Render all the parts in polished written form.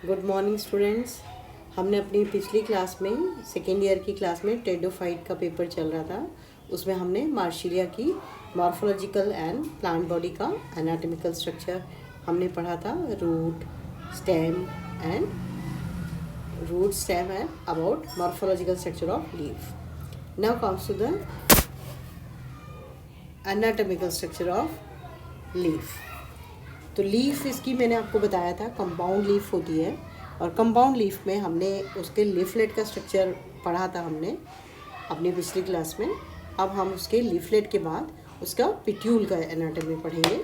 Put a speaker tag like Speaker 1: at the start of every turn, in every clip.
Speaker 1: Good morning students. हमने अपनी पिछली क्लास में सेकेंड ईयर की क्लास में टेडोफाइट का पेपर चल रहा था। उसमें हमने मार्शिलिया की मॉर्फोलॉजिकल एंड प्लांट बॉडी का एनाटॉमिकल स्ट्रक्चर हमने पढ़ा था। Root stem and about morphological structure of leaf. Now comes to the anatomical structure of leaf. तो लीफ इसकी मैंने आपको बताया था कंपाउंड लीफ होती है, और कंपाउंड लीफ में हमने उसके लीफलेट का स्ट्रक्चर पढ़ा था हमने अपनी पिछली क्लास में। अब हम उसके लीफलेट के बाद उसका पिट्यूल का एनाटॉमी पढ़ेंगे।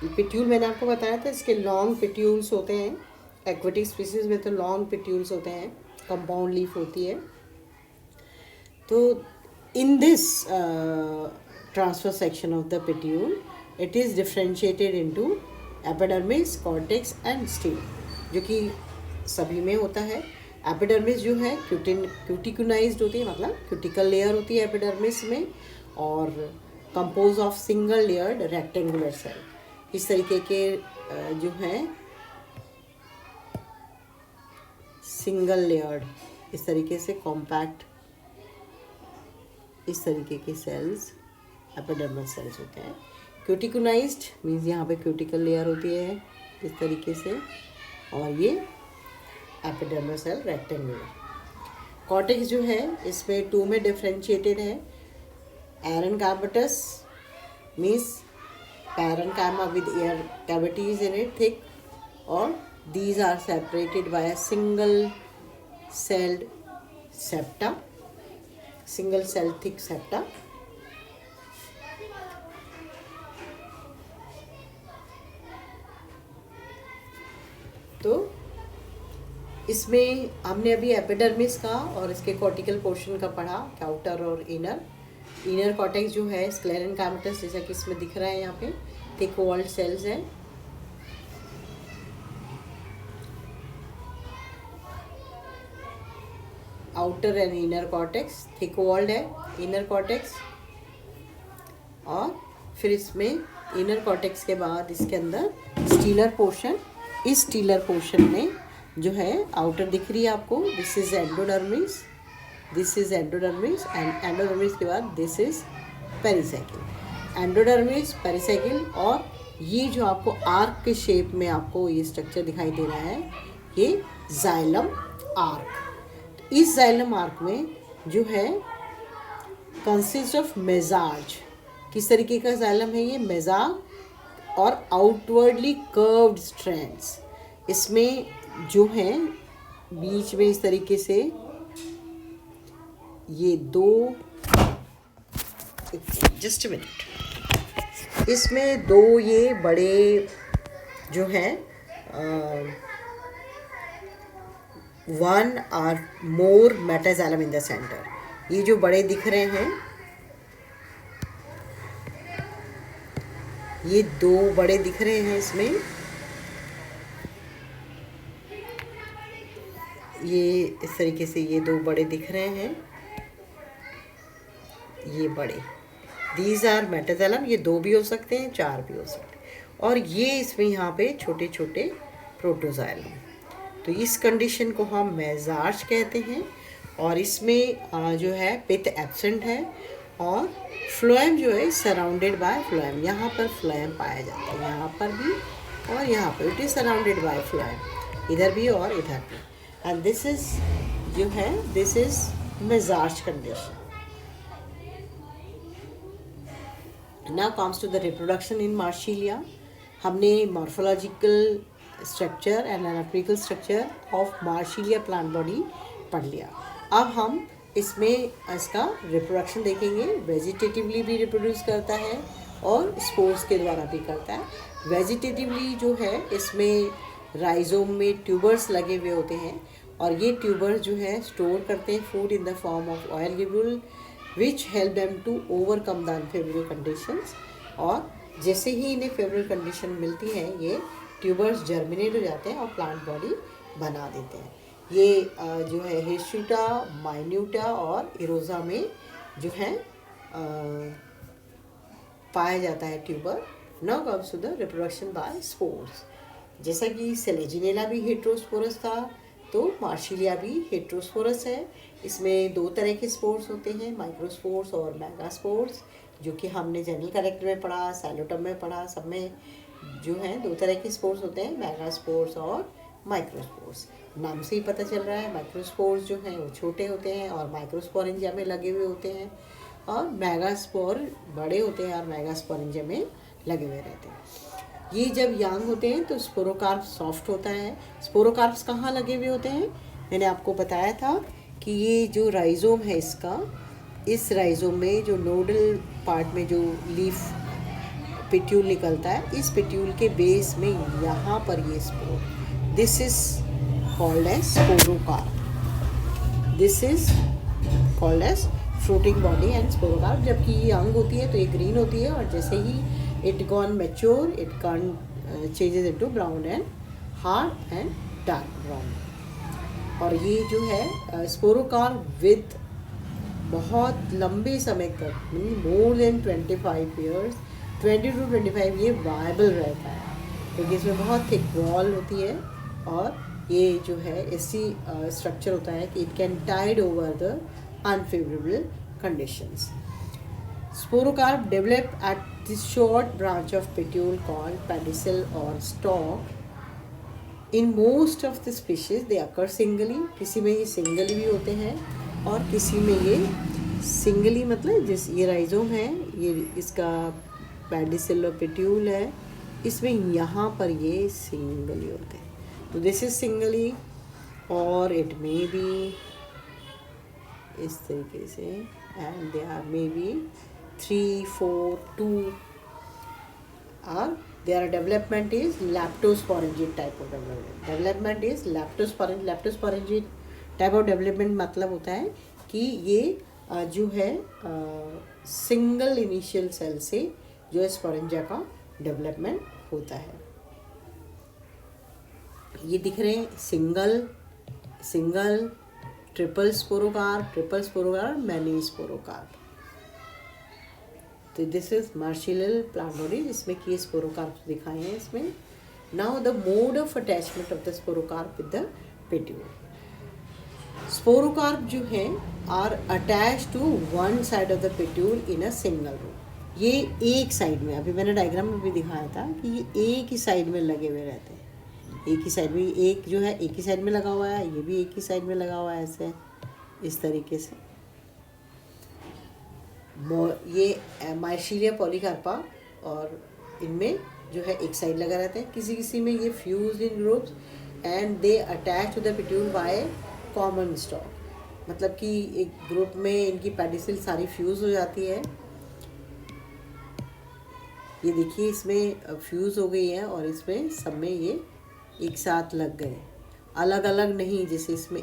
Speaker 1: पिट्यूल मैंने आपको बताया था, इसके लॉन्ग पिट्यूल्स होते हैं। एक्वेटिक स्पीसीज में तो लॉन्ग पिट्यूल्स होते हैं, कंपाउंड लीफ होती है। तो in this transfer section of the petiole it is differentiated into epidermis, cortex and stele, जो कि सभी में होता है। एपिडर्मिस जो है क्यूटिकुनाइज्ड होती है, मतलब क्यूटिकल लेयर होती है एपिडर्मिस में, और compose of single layered rectangular cell. इस तरीके के जो हैं सिंगल लेयर्ड, इस तरीके से कॉम्पैक्ट, इस तरीके के सेल्स एपिडर्मल सेल्स होते हैं। क्यूटिकुनाइज्ड मीन्स यहाँ पे क्यूटिकल लेयर होती है इस तरीके से, और ये एपिडर्मल सेल रेक्टेंगुलर। कॉर्टेक्स जो है इसमें 2 में डिफ्रेंशिएटेड है। Aerenchymatous means parenchyma with air cavities in it thick, और these are separated by a single celled septa, single cell thick septa. तो इसमें हमने अभी एपिडर्मिस का और इसके कॉर्टिकल पोर्शन का पढ़ा, आउटर और इनर कॉर्टेक्स जो है स्क्लेरेनकाइमटस, जैसा कि इसमें दिख रहा है यहाँ पे थिक वॉल्ड सेल्स है। Outer and inner cortex thick walled है इनर कॉर्टेक्स, और फिर इसमें इनर कॉर्टेक्स के बाद इसके अंदर स्टीलर पोर्शन। इस स्टीलर पोर्शन में जो है आउटर दिख रही है आपको, this is endodermis, this is endodermis, and endodermis के बाद this is pericycle. Endodermis, pericycle, और ये जो आपको आर्क के शेप में आपको ये स्ट्रक्चर दिखाई दे रहा है, ये जाइलम आर्क। इस जाइलम आर्क में जो है कंसिस्ट ऑफ मेजाज। किस तरीके का जाइलम है ये? मेजाज और आउटवर्डली कर्व्ड स्ट्रैंड्स। इसमें जो है बीच में इस तरीके से ये जस्ट मिनट, इसमें 2 ये बड़े जो हैं 1 or more metaxylem in the centre. ये जो बड़े दिख रहे हैं, ये 2 बड़े दिख रहे हैं इसमें, ये इस तरीके से ये 2 बड़े दिख रहे हैं, ये बड़े, दीज आर मेटाजाइलम। ये 2 भी हो सकते हैं, 4 भी हो सकते हैं, और ये इसमें यहाँ पे छोटे छोटे प्रोटोजाइलम। तो इस कंडीशन को हम मेजार्च कहते हैं, और इसमें जो है पिथ एब्सेंट है, और फ्लोएम जो है सराउंडेड बाय फ्लोएम। यहाँ पर फ्लोएम पाया जाता है, यहाँ पर भी और यहाँ पर, it is surrounded by phloem, इधर भी और इधर भी। एंड दिस इज जो है this is mesarch condition. Now comes to the reproduction in Marsilea. हमने morphological structure and anatomical structure of Marsilea plant body पढ़ लिया। अब हम इसमें इसका रिप्रोडक्शन देखेंगे। वेजिटेटिवली भी रिप्रोड्यूस करता है और स्पोर्स के द्वारा भी करता है। वेजिटेटिवली जो है इसमें राइजोम में ट्यूबर्स लगे हुए होते हैं, और ये ट्यूबर्स जो है स्टोर करते हैं food in the form of oil globule which help them to overcome the unfavourable conditions. और जैसे ही इन्हें फेवरेबल कंडीशन मिलती है, ये ट्यूबर्स जर्मिनेट हो जाते हैं और प्लांट बॉडी बना देते हैं। ये जो है हिर्सुटा, माइन्यूटा और इरोजा में जो है पाया जाता है tuber. Now comes to the reproduction by spores. जैसा कि सेलेजिनेला भी हेटेरोस्पोरस था, तो मार्शिलिया भी हेटेरोस्पोरस है। इसमें 2 तरह के स्पोर्स होते हैं, माइक्रोस्पोर्स और मेगास्पोर्स, जो कि हमने जनरल कैरेक्टर में पढ़ा, साइलोटम में पढ़ा। सब में जो है 2 तरह के स्पोर्स होते हैं, मेगास्पोर्स और माइक्रोस्पोर्स। नाम से ही पता चल रहा है, माइक्रोस्पोर्स जो हैं वो छोटे होते हैं और माइक्रोस्पोरेंजिया में लगे हुए होते हैं, और मेगास्पोर बड़े होते हैं और मेगास्पोरेंजिया में लगे हुए रहते हैं। ये जब यंग होते हैं तो स्पोरोकार्प सॉफ्ट होता है। स्पोरोकार्प्स कहाँ लगे हुए होते हैं? मैंने आपको बताया था कि ये जो राइजोम है इसका, इस राइजोम में जो नोडल पार्ट में जो लीफ पेट्यूल निकलता है, इस पेट्यूल के बेस में यहाँ पर ये spore, this is called as sporocarp. This is called as fruiting body and sporocarp. जबकि ये यंग होती है तो ये ग्रीन होती है, और जैसे ही it gone mature, it changes into brown and hard and dark brown। और ये जो है स्पोरोकार्प विद बहुत लंबे समय तक, मोर देन 25 years, 20 to 25 ये वायबल रहता है, क्योंकि इसमें बहुत थिक वॉल होती है, और ये जो है ऐसी स्ट्रक्चर होता है कि it can tide over the unfavourable conditions. Sporocarp develop at this short branch of petiole called pedicel or stalk. In most of the species they occur singly। किसी में ये सिंगल भी होते हैं और किसी में ये सिंगली, मतलब जिस ये राइजोम है, ये इसका पेडिसल और पेट्यूल है, इसमें यहाँ पर ये सिंगली होते हैं। तो दिस इज सिंगली, और इट मे बी इस तरीके से, and they are may be 3, 4, 2, or their development is leptosporangiate type of development। Development is leptosporangiate type of development मतलब होता है कि ये जो है सिंगल इनिशियल सेल से जो है स्पोरेंजिया का डेवलपमेंट होता है। ये दिख रहे हैं single, triple sporocarp, many sporocarp. तो this is Marsilea plant body, जिसमें कि स्पोरोकार्प दिखाए हैं इसमें। Now the mode of attachment of the sporocarp with the petiole. Sporocarp जो है are attach to one side of the petiole in a single row. ये एक साइड में, अभी मैंने डायग्राम में भी दिखाया था कि ये एक ही साइड में लगे हुए रहते हैं। एक ही साइड में, एक जो है एक ही साइड में लगा हुआ है, ये भी एक ही साइड में लगा हुआ है, ऐसे इस तरीके से। ये मार्शिलिया पॉलीकार्पा, और इनमें जो है एक साइड लगा रहता है। किसी में ये fuse in groups and they attach to the petiole by common stalk, मतलब कि एक ग्रुप में इनकी पेडिसिल सारी फ्यूज हो जाती है। ये देखिए इसमें फ्यूज हो गई है, और इसमें सब में ये एक साथ लग गए, अलग अलग नहीं, जैसे इसमें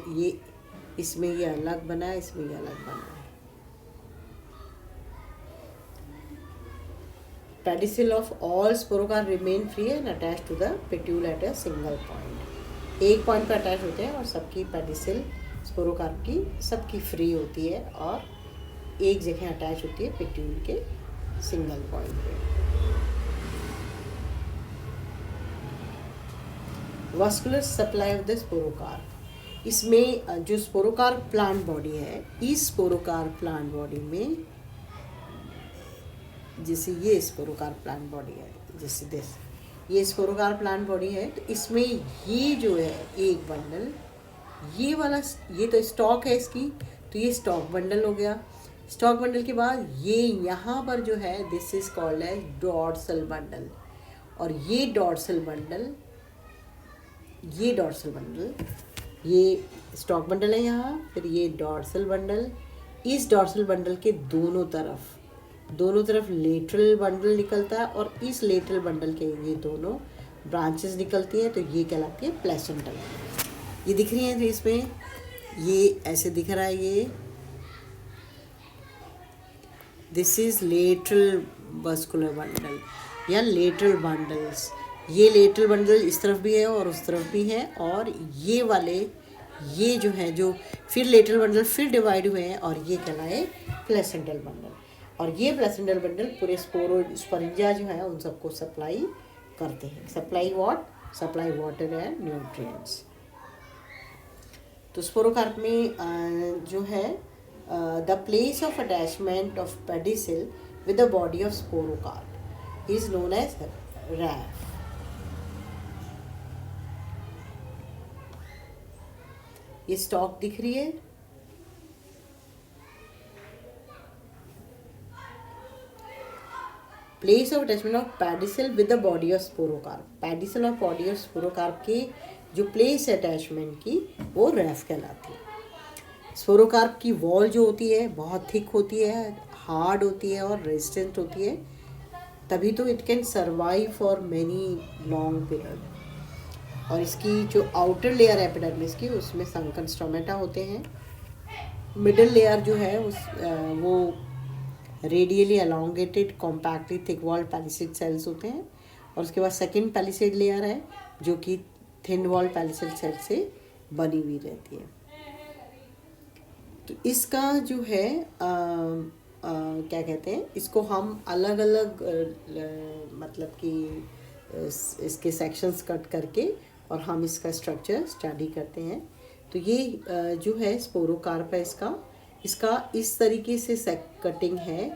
Speaker 1: ये अलग बना है, इसमें ये अलग बना है। Pedicel of all sporocarp remain free and attached to the petule at a single point। एक पॉइंट पर अटैच होते हैं, और सबकी पेडिसिल स्पोरोकार्प की सबकी फ्री होती है और एक जगह अटैच होती है पेट्यूल के सिंगल पॉइंट पे। Vascular supply of the sporocarp. इसमें जो स्पोरोकार्प प्लांट बॉडी है, इस स्पोरोकार्प प्लांट बॉडी में, जैसे ये स्पोरोकार्प प्लांट बॉडी है, जैसे ये स्पोरोकार्प प्लांट बॉडी है, तो इसमें ये जो है एक बंडल, ये वाला, ये तो स्टॉक है इसकी, तो ये स्टॉक बंडल हो गया। स्टॉक बंडल के बाद ये यहाँ पर जो है, this is called as dorsal bundle. और ये डॉर्सल बंडल, ये स्टॉक बंडल है यहाँ, फिर ये डॉर्सल बंडल। इस डॉर्सल बंडल के दोनों तरफ लेटरल बंडल निकलता है, और इस लेटरल बंडल के ये दोनों ब्रांचेस निकलती हैं, तो ये कहलाती है प्लेसेंटल। ये दिख रही है, तो इसमें ये ऐसे दिख रहा है, ये this is lateral vascular bundle या लेटरल बंडल्स। ये लेटरल बंडल इस तरफ भी है और उस तरफ भी है, और ये वाले, ये जो है, जो फिर लेटरल बंडल फिर डिवाइड हुए हैं, और ये कहलाए प्लेसेंटल बंडल। और ये प्लेसेंटल बंडल पूरे स्पोरेंजिया जो है उन सबको सप्लाई करते हैं। Supply what? Supply water and nutrients. तो स्पोरोकार्प में जो है the place of attachment of pedicel with the body of sporocarp is known as raphe. ये स्टॉक दिख रही है, place of attachment of pedicel with the body of sporocarp. Pedicel और body of sporocarp की जो प्लेस अटैचमेंट की वो रैफ कहलाती है। स्पोरोकार्प की वॉल जो होती है बहुत थिक होती है, हार्ड होती है और रेजिस्टेंट होती है, तभी तो it can survive for many long period. और इसकी जो आउटर लेयर है एपिडर्मिस की, उसमें संकन स्टोमेटा होते हैं। मिडिल लेयर जो है वो radially elongated compactly thick walled palisade cells होते हैं। और उसके बाद सेकेंड पैलिसेड लेयर है जो कि थिन वॉल पैलिसेड सेल से बनी हुई रहती है। तो इसका जो है क्या कहते हैं, इसको हम अलग अलग मतलब कि इसके सेक्शंस कट करके और हम इसका स्ट्रक्चर स्टडी करते हैं। तो ये जो है स्पोरोकार्प है, इसका इस तरीके से कटिंग है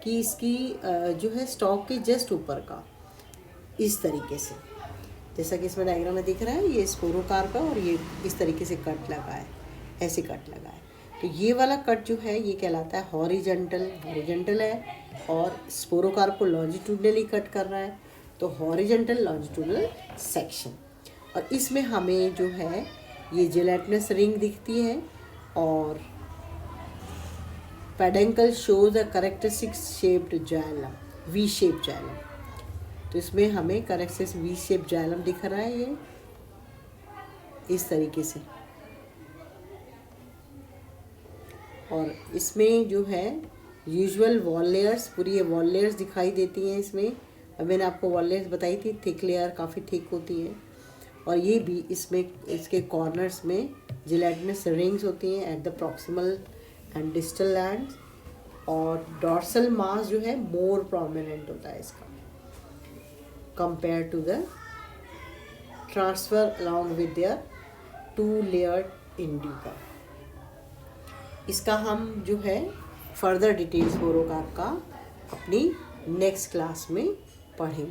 Speaker 1: कि इसकी जो है स्टॉक के जस्ट ऊपर का इस तरीके से, जैसा कि इसमें डायग्राम में दिख रहा है, ये स्पोरोकार्प है और ये इस तरीके से कट लगा है, ऐसे कट लगा है। तो ये वाला कट जो है ये कहलाता है हॉरिजॉन्टल है, और स्पोरोकार्प को लॉन्जिट्यूडनली कट कर रहा है, तो हॉरिजॉन्टल लॉन्जिट्यूडनल सेक्शन। और इसमें हमें जो है ये जेलेटिनस रिंग दिखती है, और peduncle shows a characteristic shaped xylem, V shape xylem. तो इसमें हमें करेक्टरिस्टिक वी शेप जाइलम दिख रहा है, ये इस तरीके से। और इसमें जो है यूजुअल वॉल लेयर्स, पूरी ये वॉल लेयर्स दिखाई देती हैं इसमें। अब मैंने आपको वॉल लेयर्स बताई थी, थिक लेयर काफ़ी थिक होती है। और ये भी इसमें इसके कॉर्नर्स में जिलेटिनस रिंग्स होती हैं at the proximal and distal lands. और डॉर्सल मास जो है मोर प्रोमिनेंट होता है इसका compare to the transfer along with their two layered indica. इसका हम जो है फर्दर डिटेल्स स्पोरोकार्प का अपनी नेक्स्ट क्लास में पढ़ेंगे।